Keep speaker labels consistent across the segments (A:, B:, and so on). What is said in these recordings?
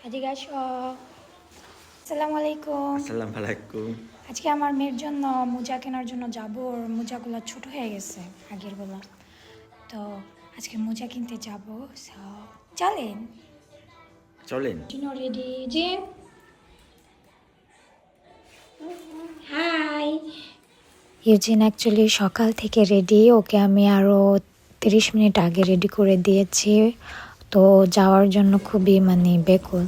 A: এদিকে আসো। আসসালামু আলাইকুম।
B: আসসালামু আলাইকুম।
A: আজকে আমার মেয়ের জন্য মোজা কেনার জন্য যাব। ওর মোজাগুলো ছোট হয়ে গেছে আগেরগুলো, তো আজকে মোজা কিনতে যাব। চলেন।
B: চলেন।
A: জিনো রেডি? জিন, হাই। ইউজিন অ্যাকচুয়ালি সকাল থেকে রেডি, ওকে আমি আরও 30 মিনিট আগে রেডি করে দিয়েছি। তো যাওয়ার জন্য খুবই বেকুল।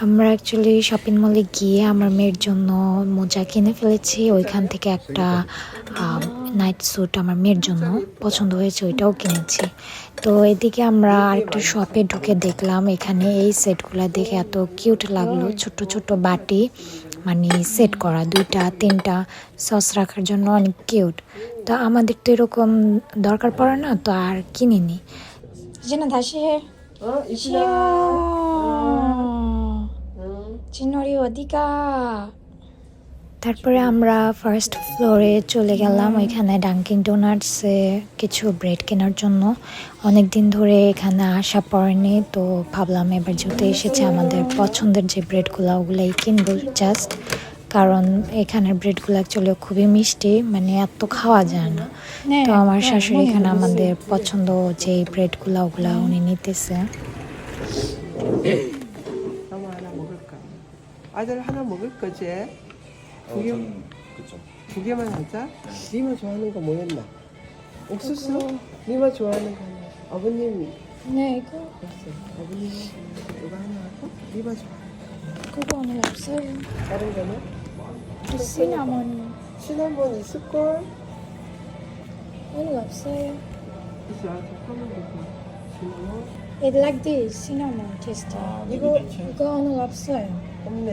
A: আমরা অ্যাকচুয়ালি শপিং মলে গিয়ে আমার মেয়ের জন্য মোজা কিনে ফেলেছি। ওইখান থেকে একটা নাইট স্যুট আমার মেয়ের জন্য পছন্দ হয়েছে, ওইটাও কিনেছি। তো এদিকে আমরা আরেকটা শপে ঢুকে দেখলাম, এখানে এই সেটগুলো দেখে এত কিউট লাগলো। ছোট ছোট বাটি সেট করা, 2টা 3টা সস রাখার জন্য অনেক কিউট। তো আমাদের তো এরকম দরকার পড়ে না, তো আর কিনিনি। যেন দাসের চিনরি অধিকা। তারপরে আমরা ফার্স্ট ফ্লোরে চলে গেলাম, ওইখানে ডাঙ্কিন ডোনাটসে কিছু ব্রেড কেনার জন্য। অনেক দিন ধরে এখানে আসা পড়েনি, তো ভাবলাম এবার যেহেতু এসেছে আমাদের পছন্দের যে ব্রেডগুলো ওগুলাই কিনবো জাস্ট। কারণ এখানের ব্রেডগুলো অ্যাকচুয়ালি খুবই মিষ্টি, এত খাওয়া যায় না। তো আমার শাশুড়ি এখানে আমাদের পছন্দ যে ব্রেডগুলো ওগুলা উনি নিতেছে।
C: 나무 하나 먹을까? 아들 하나 먹을 거지?
B: 그쵸.
C: 두 개만 하자. 니마 좋아하는 거 뭐였나? 옥수수? 니마 좋아하는 거 하나. 아버님
A: 네, 이거
C: 없어. 아버님 이거 하나 하고 니마 좋아.
A: 그거 오늘 없어요.
C: 다른 거는?
A: 시나몬
C: 시나몬 있을 걸.
A: 오늘 없어요.
C: 있어. 잠깐만 보고. 시나몬
A: It like this cinnamon taste. 이거 오늘 없어요.
C: 없네.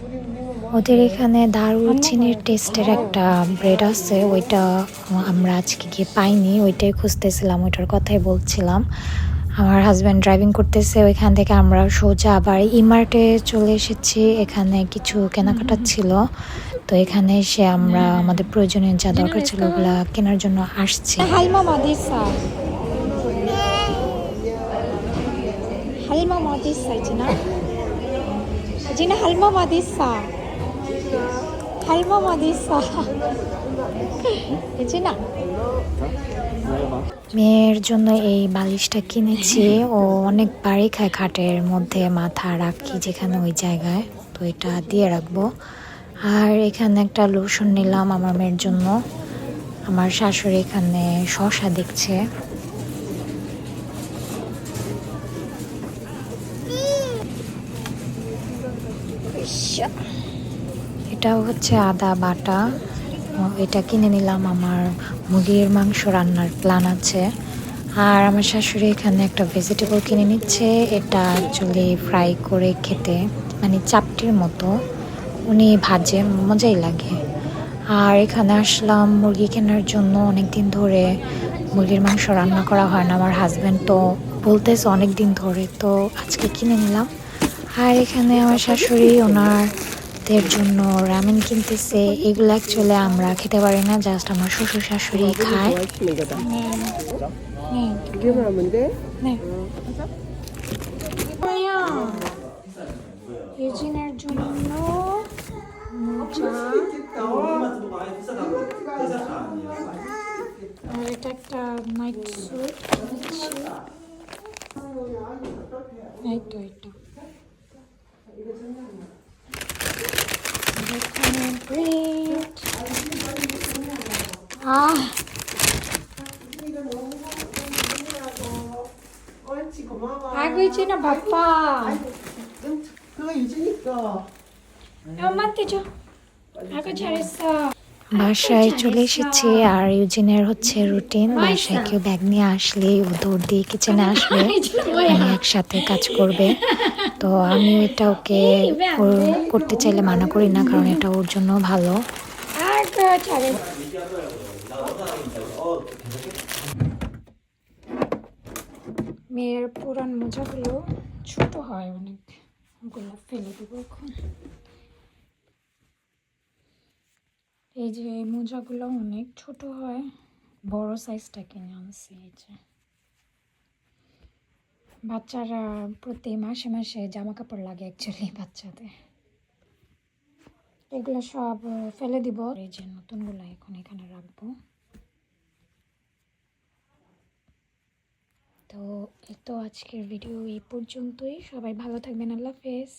C: 우리 니마 뭐?
A: ওদের এখানে দারুচিনির টেস্টের একটা ব্রেড আছে, ওইটা আমরা আজকে গিয়ে পাইনি, ওইটাই খুঁজতেছিলাম, ওইটার কথাই বলছিলাম। আমার হাজব্যান্ড ড্রাইভিং করতেছে, ওইখান থেকে আমরা সোজা আবার ইমার্টে চলে এসেছি। এখানে কিছু কেনাকাটা ছিল, তো এখানে এসে আমরা আমাদের প্রয়োজনীয় যা দরকার ছিল ওগুলা কেনার জন্য আসছি। 할멈 어디 있어? 할멈 어디 있어, 이진아? 이진아, 할멈 어디 있어? 할멈 어디 있어? 이진아. মেয়ের জন্য এই বালিশটা কিনেছি। ও অনেকবারই খায় খাটের মধ্যে মাথা রাখি যেখানে, ওই জায়গায়, তো এটা দিয়ে রাখবো। আর এখানে একটা লোশন নিলাম আমার মেয়ের জন্য। আমার শাশুড়ি এখানে শসা দেখছে। এটাও হচ্ছে আদা বাটা, এটা কিনে নিলাম। আমার মুরগির মাংস রান্নার প্ল্যান আছে। আর আমার শাশুড়ি এখানে একটা ভেজিটেবল কিনে নিচ্ছে, এটা অ্যাকচুয়ালি ফ্রাই করে খেতে চাপটির মতো উনি ভাজে, মজাই লাগে। আর এখানে আসলাম মুরগি কেনার জন্য। অনেক দিন ধরে মুরগির মাংস রান্না করা হয় না, আমার হাজব্যান্ড তো বলতেছে অনেক দিন ধরে, তো আজকে কিনে নিলাম। আর এখানে আমার শাশুড়ি ওনারদের জন্য রামেন কিনতেছে। এগুলো অ্যাকচুয়ালি আমরা খেতে পারি না, জাস্ট আমার শ্বশুর শাশুড়ি খায়।
C: 좋아하시는 거다.
A: 네.
C: 두 개만 하면 돼?
A: 네. 뭐야? 유진의 জন্য মোজা। আর এটা একটা নাইট স্যুট কিনেছি। এইটা এখানে ব্রেড।
C: 옳지 고마워.
A: 아이고 이진아 바빠.
C: 그거 유진이 거.
A: 엄마한테 줘. 아이고 잘했어.
B: বাসায় চলে এসেছি। আর ইউজিনের হচ্ছে রুটিন, বাসায় কেউ ব্যাগ নিয়ে আসলেই ও দৌড় দিয়ে কিচেনে আসবে, একসাথে কাজ করবে। তো আমি এটা ওকে করতে চাইলে মানা করি না, কারণ এটা ওর জন্য ভালো।
A: 아이고 잘했어. মেয়ের পুরান মোজাগুলো ছোট হয় অনেক, ওগুলো ফেলে দেবো এখন। এই যে এই মোজাগুলো অনেক ছোট হয়, বড় সাইজটা কিনে আনছি। এই যে বাচ্চারা প্রতি মাসে মাসে জামা কাপড় লাগে অ্যাকচুয়ালি বাচ্চাদের। এগুলো সব ফেলে দিব, এই যে নতুনগুলো এখন এখানে রাখবো। তো এই তো আজকের ভিডিও এই পর্যন্তই। সবাই ভালো থাকবেন, আল্লাহ হাফেজ।